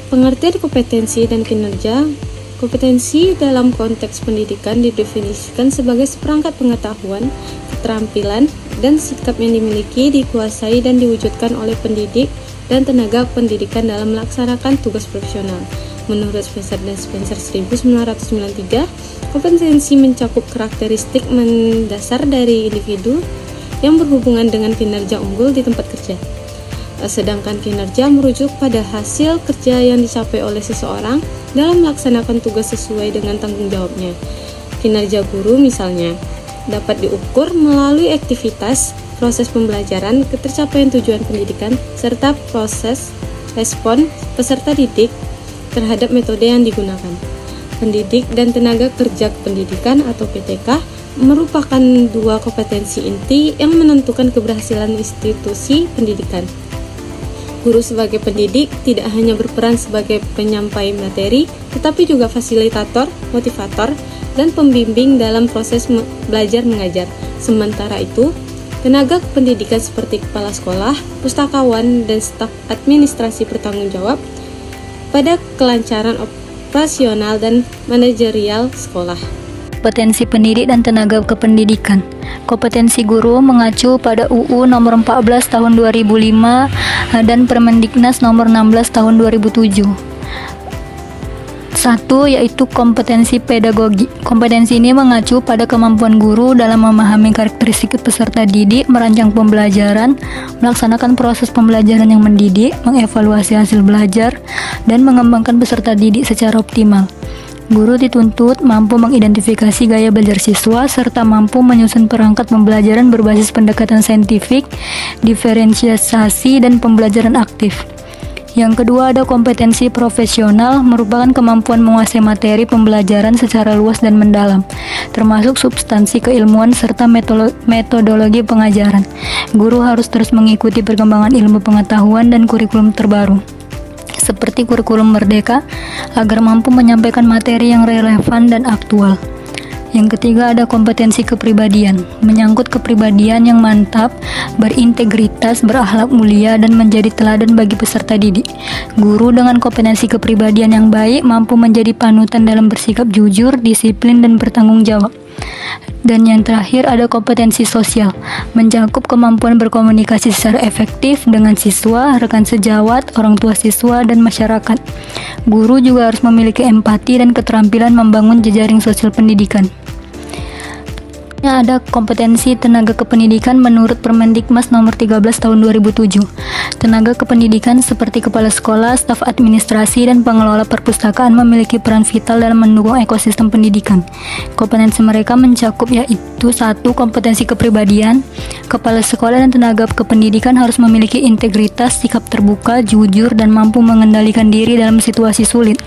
Pengertian kompetensi dan kinerja. Kompetensi dalam konteks pendidikan didefinisikan sebagai seperangkat pengetahuan, keterampilan, dan sikap yang dimiliki, dikuasai, dan diwujudkan oleh pendidik dan tenaga pendidikan dalam melaksanakan tugas profesional. Menurut Spencer dan Spencer 1993, kompetensi mencakup karakteristik mendasar dari individu yang berhubungan dengan kinerja unggul di tempat kerja. Sedangkan kinerja merujuk pada hasil kerja yang dicapai oleh seseorang dalam melaksanakan tugas sesuai dengan tanggung jawabnya. Kinerja guru misalnya dapat diukur melalui aktivitas, proses pembelajaran, ketercapaian tujuan pendidikan, serta proses respon peserta didik terhadap metode yang digunakan. Pendidik dan tenaga kerja pendidikan atau PTK merupakan dua kompetensi inti yang menentukan keberhasilan institusi pendidikan. Guru sebagai pendidik tidak hanya berperan sebagai penyampai materi, tetapi juga fasilitator, motivator, dan pembimbing dalam proses belajar mengajar. Sementara itu, tenaga pendidikan seperti kepala sekolah, pustakawan, dan staf administrasi bertanggung jawab pada kelancaran operasional dan manajerial sekolah. Kompetensi pendidik dan tenaga kependidikan. Kompetensi guru mengacu pada UU nomor 14 tahun 2005 dan Permendiknas nomor 16 tahun 2007. Satu, yaitu kompetensi pedagogi. Kompetensi ini mengacu pada kemampuan guru dalam memahami karakteristik peserta didik, merancang pembelajaran, melaksanakan proses pembelajaran yang mendidik, mengevaluasi hasil belajar, dan mengembangkan peserta didik secara optimal. Guru dituntut mampu mengidentifikasi gaya belajar siswa serta mampu menyusun perangkat pembelajaran berbasis pendekatan saintifik, diferensiasi, dan pembelajaran aktif. Yang kedua ada kompetensi profesional, merupakan kemampuan menguasai materi pembelajaran secara luas dan mendalam, termasuk substansi keilmuan serta metodologi pengajaran. Guru harus terus mengikuti perkembangan ilmu pengetahuan dan kurikulum terbaru, seperti kurikulum Merdeka, agar mampu menyampaikan materi yang relevan dan aktual. Yang ketiga ada kompetensi kepribadian, menyangkut kepribadian yang mantap, berintegritas, berakhlak mulia, dan menjadi teladan bagi peserta didik. Guru dengan kompetensi kepribadian yang baik mampu menjadi panutan dalam bersikap jujur, disiplin, dan bertanggung jawab. Dan yang terakhir ada kompetensi sosial, mencakup kemampuan berkomunikasi secara efektif dengan siswa, rekan sejawat, orang tua siswa, dan masyarakat. Guru juga harus memiliki empati dan keterampilan membangun jejaring sosial pendidikan. Ada kompetensi tenaga kependidikan menurut Permendiknas nomor 13 tahun 2007. Tenaga kependidikan seperti kepala sekolah, staf administrasi, dan pengelola perpustakaan memiliki peran vital dalam mendukung ekosistem pendidikan. Kompetensi mereka mencakup yaitu 1. Kompetensi kepribadian. Kepala sekolah dan tenaga kependidikan harus memiliki integritas, sikap terbuka, jujur, dan mampu mengendalikan diri dalam situasi sulit.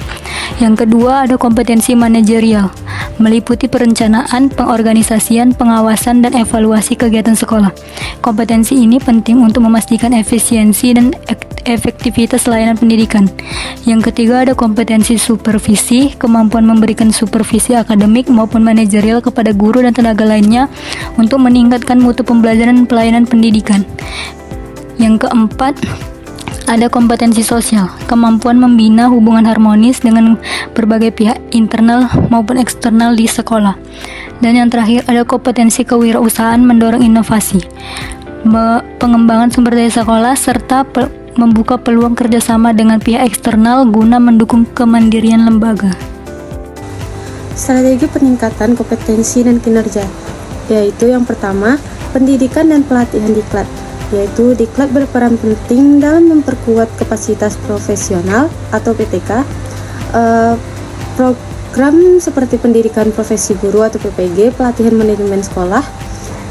Yang kedua ada kompetensi manajerial, meliputi perencanaan, pengorganisasian, pengawasan, dan evaluasi kegiatan sekolah. Kompetensi ini penting untuk memastikan efisiensi dan efektivitas layanan pendidikan. Yang ketiga ada kompetensi supervisi, kemampuan memberikan supervisi akademik maupun manajerial kepada guru dan tenaga lainnya untuk meningkatkan mutu pembelajaran dan pelayanan pendidikan. Yang keempat ada kompetensi sosial, kemampuan membina hubungan harmonis dengan berbagai pihak internal maupun eksternal di sekolah. Dan yang terakhir ada kompetensi kewirausahaan, mendorong inovasi, pengembangan sumber daya sekolah, serta membuka peluang kerjasama dengan pihak eksternal guna mendukung kemandirian lembaga. Strategi peningkatan kompetensi dan kinerja, yaitu yang pertama, pendidikan dan pelatihan diklat, yaitu diklat berperan penting dalam memperkuat kapasitas profesional atau PTK. Program seperti pendidikan profesi guru atau PPG, pelatihan manajemen sekolah,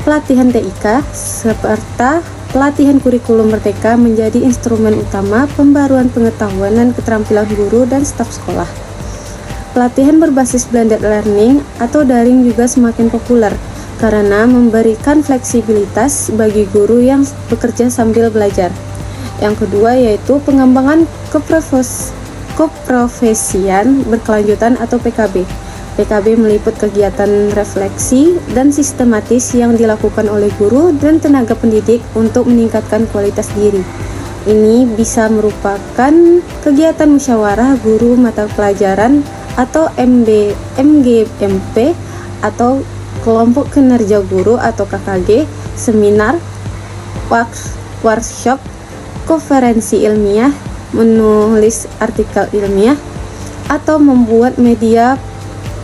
pelatihan TIK, serta pelatihan kurikulum Merdeka menjadi instrumen utama pembaruan pengetahuan dan keterampilan guru dan staf sekolah. Pelatihan berbasis blended learning atau daring juga semakin populer karena memberikan fleksibilitas bagi guru yang bekerja sambil belajar. Yang kedua yaitu pengembangan keprofesian berkelanjutan atau PKB. PKB meliput kegiatan refleksi dan sistematis yang dilakukan oleh guru dan tenaga pendidik untuk meningkatkan kualitas diri. ini bisa merupakan kegiatan musyawarah guru mata pelajaran atau MGMP atau kelompok kinerja guru atau KKG, seminar, workshop, konferensi ilmiah, menulis artikel ilmiah, atau membuat media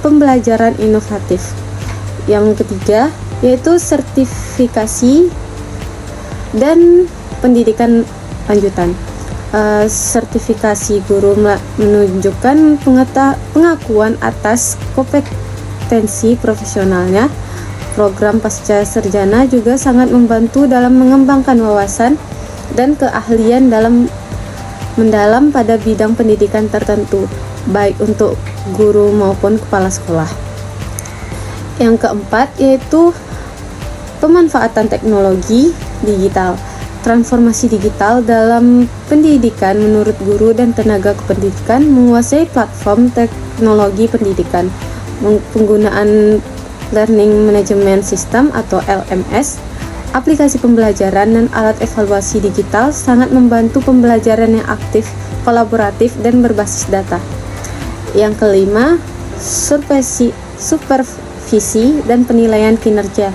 pembelajaran inovatif. Yang ketiga yaitu sertifikasi dan pendidikan lanjutan. Sertifikasi guru menunjukkan pengakuan atas kompetensi profesionalnya. Program pasca sarjana juga sangat membantu dalam mengembangkan wawasan dan keahlian mendalam pada bidang pendidikan tertentu, baik untuk guru maupun kepala sekolah. Yang keempat yaitu pemanfaatan teknologi digital. Transformasi digital dalam pendidikan menurut guru dan tenaga kependidikan menguasai platform teknologi pendidikan. Penggunaan Learning Management System atau LMS, aplikasi pembelajaran dan alat evaluasi digital sangat membantu pembelajaran yang aktif, kolaboratif, dan berbasis data. Yang kelima, supervisi dan penilaian kinerja.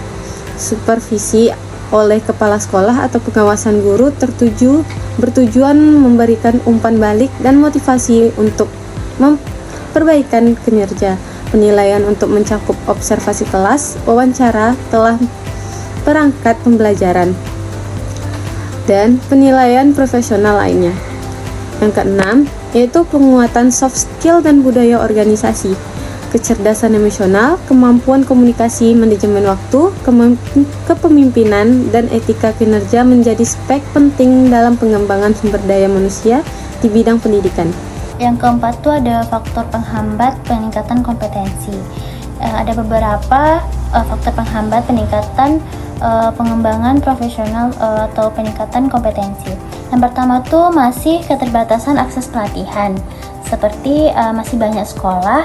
Supervisi oleh kepala sekolah atau pengawasan guru bertujuan memberikan umpan balik dan motivasi untuk memperbaikan kinerja. Penilaian untuk mencakup observasi kelas, wawancara, telah perangkat pembelajaran, dan penilaian profesional lainnya. Yang keenam, yaitu penguatan soft skill dan budaya organisasi. Kecerdasan emosional, kemampuan komunikasi, manajemen waktu, kepemimpinan, dan etika kinerja menjadi aspek penting dalam pengembangan sumber daya manusia di bidang pendidikan. Yang keempat tuh ada faktor penghambat peningkatan kompetensi. Ada beberapa faktor penghambat peningkatan pengembangan profesional atau peningkatan kompetensi. Yang pertama tuh masih keterbatasan akses pelatihan, seperti masih banyak sekolah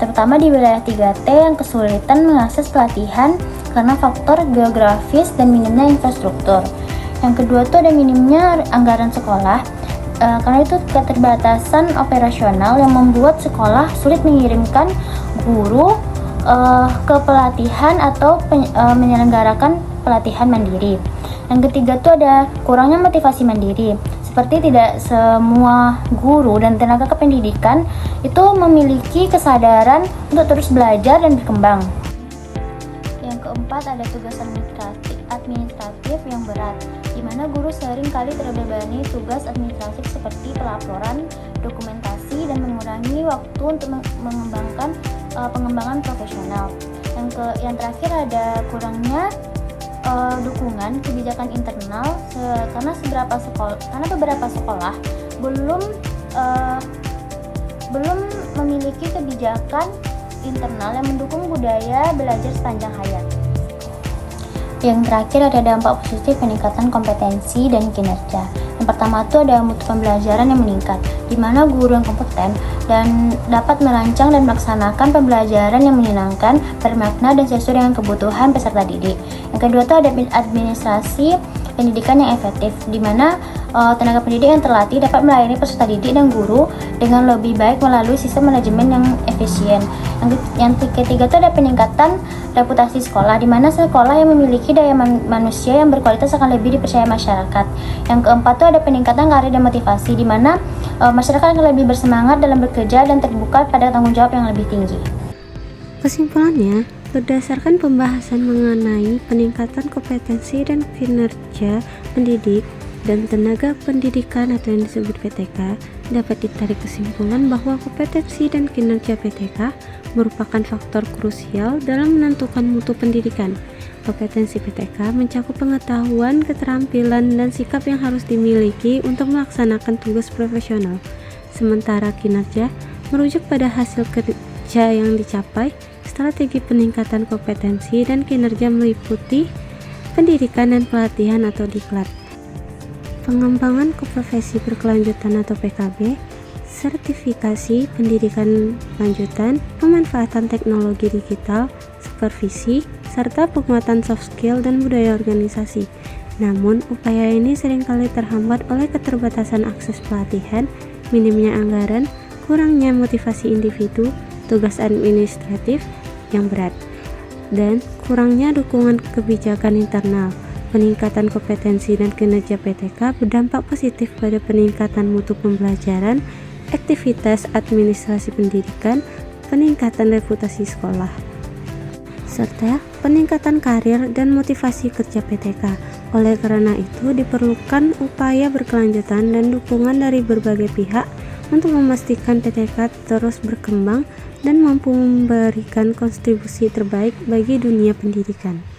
terutama di wilayah 3T yang kesulitan mengakses pelatihan karena faktor geografis dan minimnya infrastruktur. Yang kedua tuh ada minimnya anggaran sekolah, karena itu keterbatasan operasional yang membuat sekolah sulit mengirimkan guru ke pelatihan atau menyelenggarakan pelatihan mandiri. Yang ketiga tuh ada kurangnya motivasi mandiri, seperti tidak semua guru dan tenaga kependidikan itu memiliki kesadaran untuk terus belajar dan berkembang. Yang keempat ada tugas administratif yang berat, di mana guru sering kali terbebani tugas administratif seperti pelaporan, dokumentasi, dan mengurangi waktu untuk mengembangkan pengembangan profesional. Yang terakhir ada kurangnya dukungan kebijakan internal karena beberapa sekolah belum memiliki kebijakan internal yang mendukung budaya belajar sepanjang hayat. Yang terakhir ada dampak positif peningkatan kompetensi dan kinerja. Yang pertama itu ada mutu pembelajaran yang meningkat, di mana guru yang kompeten dan dapat merancang dan melaksanakan pembelajaran yang menyenangkan, bermakna, dan sesuai dengan kebutuhan peserta didik. Yang kedua itu ada administrasi pendidikan yang efektif, di mana tenaga pendidik yang terlatih dapat melayani peserta didik dan guru dengan lebih baik melalui sistem manajemen yang efisien. Yang ketiga itu ada peningkatan reputasi sekolah, di mana sekolah yang memiliki daya manusia yang berkualitas akan lebih dipercaya masyarakat. Yang keempat itu ada peningkatan karir dan motivasi, di mana masyarakat akan lebih bersemangat dalam bekerja dan terbuka pada tanggung jawab yang lebih tinggi. Kesimpulannya, berdasarkan pembahasan mengenai peningkatan kompetensi dan kinerja pendidik dan tenaga pendidikan atau yang disebut PTK, dapat ditarik kesimpulan bahwa kompetensi dan kinerja PTK merupakan faktor krusial dalam menentukan mutu pendidikan. Kompetensi PTK mencakup pengetahuan, keterampilan, dan sikap yang harus dimiliki untuk melaksanakan tugas profesional. Sementara kinerja merujuk pada hasil kerja yang dicapai. Strategi peningkatan kompetensi dan kinerja meliputi pendidikan dan pelatihan atau diklat, pengembangan profesi berkelanjutan atau PKB, sertifikasi pendidikan lanjutan, pemanfaatan teknologi digital, supervisi, serta penguatan soft skill dan budaya organisasi. Namun, upaya ini seringkali terhambat oleh keterbatasan akses pelatihan, minimnya anggaran, kurangnya motivasi individu, tugas administratif yang berat, dan kurangnya dukungan kebijakan internal. Peningkatan kompetensi dan kinerja PTK berdampak positif pada peningkatan mutu pembelajaran, aktivitas administrasi pendidikan, peningkatan reputasi sekolah, serta peningkatan karir dan motivasi kerja PTK. Oleh karena itu, diperlukan upaya berkelanjutan dan dukungan dari berbagai pihak untuk memastikan PTK terus berkembang dan mampu memberikan kontribusi terbaik bagi dunia pendidikan.